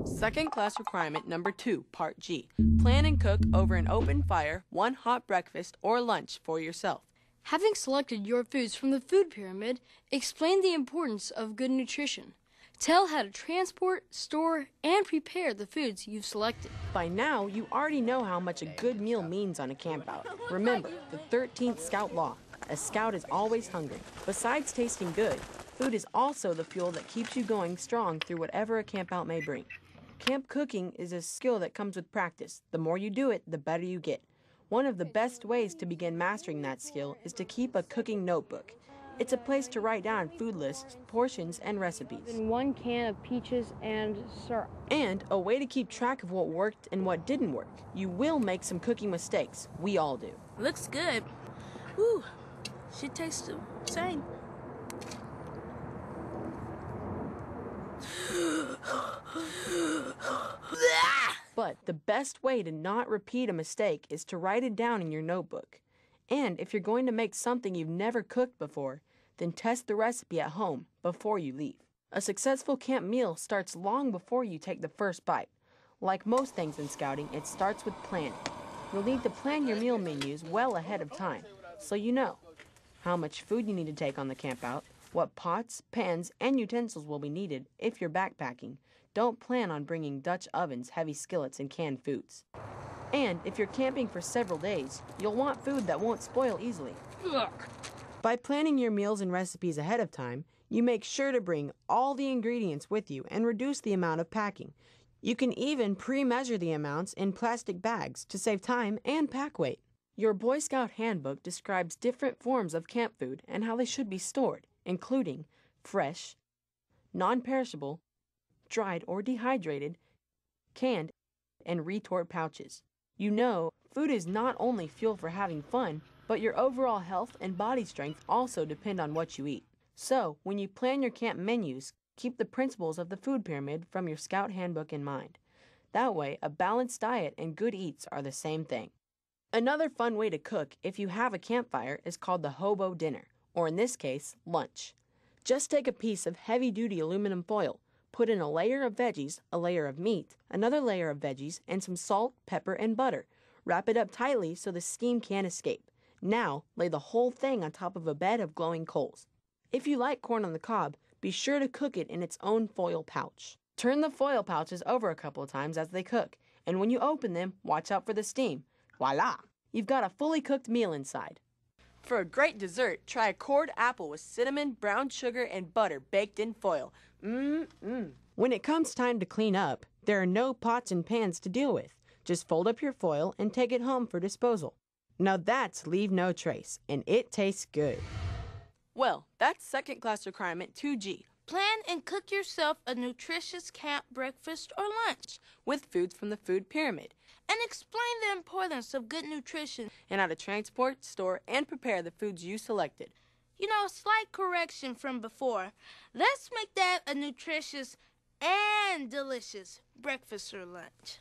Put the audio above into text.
Second class requirement number 2, Part G. Plan and cook over an open fire one hot breakfast or lunch for yourself. Having selected your foods from the food pyramid, explain the importance of good nutrition. Tell how to transport, store, and prepare the foods you've selected. By now, you already know how much a good meal means on a campout. Remember, the 13th Scout Law. A scout is always hungry. Besides tasting good, food is also the fuel that keeps you going strong through whatever a campout may bring. Camp cooking is a skill that comes with practice. The more you do it, the better you get. One of the best ways to begin mastering that skill is to keep a cooking notebook. It's a place to write down food lists, portions, and recipes. And 1 can of peaches and syrup. And a way to keep track of what worked and what didn't work. You will make some cooking mistakes. We all do. Looks good. Whew. Should taste the same. But the best way to not repeat a mistake is to write it down in your notebook. And if you're going to make something you've never cooked before, then test the recipe at home before you leave. A successful camp meal starts long before you take the first bite. Like most things in scouting, it starts with planning. You'll need to plan your meal menus well ahead of time, so you know how much food you need to take on the campout, what pots, pans, and utensils will be needed if you're backpacking. Don't plan on bringing Dutch ovens, heavy skillets, and canned foods. And if you're camping for several days, you'll want food that won't spoil easily. By planning your meals and recipes ahead of time, you make sure to bring all the ingredients with you and reduce the amount of packing. You can even pre-measure the amounts in plastic bags to save time and pack weight. Your Boy Scout handbook describes different forms of camp food and how they should be stored, including fresh, non-perishable, dried or dehydrated, canned, and retort pouches. You know, food is not only fuel for having fun, but your overall health and body strength also depend on what you eat. So, when you plan your camp menus, keep the principles of the food pyramid from your Scout handbook in mind. That way, a balanced diet and good eats are the same thing. Another fun way to cook if you have a campfire is called the Hobo Dinner, or in this case, lunch. Just take a piece of heavy-duty aluminum foil, put in a layer of veggies, a layer of meat, another layer of veggies, and some salt, pepper, and butter. Wrap it up tightly so the steam can't escape. Now, lay the whole thing on top of a bed of glowing coals. If you like corn on the cob, be sure to cook it in its own foil pouch. Turn the foil pouches over a couple of times as they cook, and when you open them, watch out for the steam. Voila! You've got a fully cooked meal inside. For a great dessert, try a cored apple with cinnamon, brown sugar, and butter baked in foil. When it comes time to clean up, there are no pots and pans to deal with. Just fold up your foil and take it home for disposal. Now that's leave no trace, and it tastes good. Well, that's second class requirement 2G. Plan and cook yourself a nutritious camp breakfast or lunch With foods from the food pyramid. and explain the importance of good nutrition. And how to transport, store, and prepare the foods you selected. You know, slight correction from before. Let's make that a nutritious and delicious breakfast or lunch.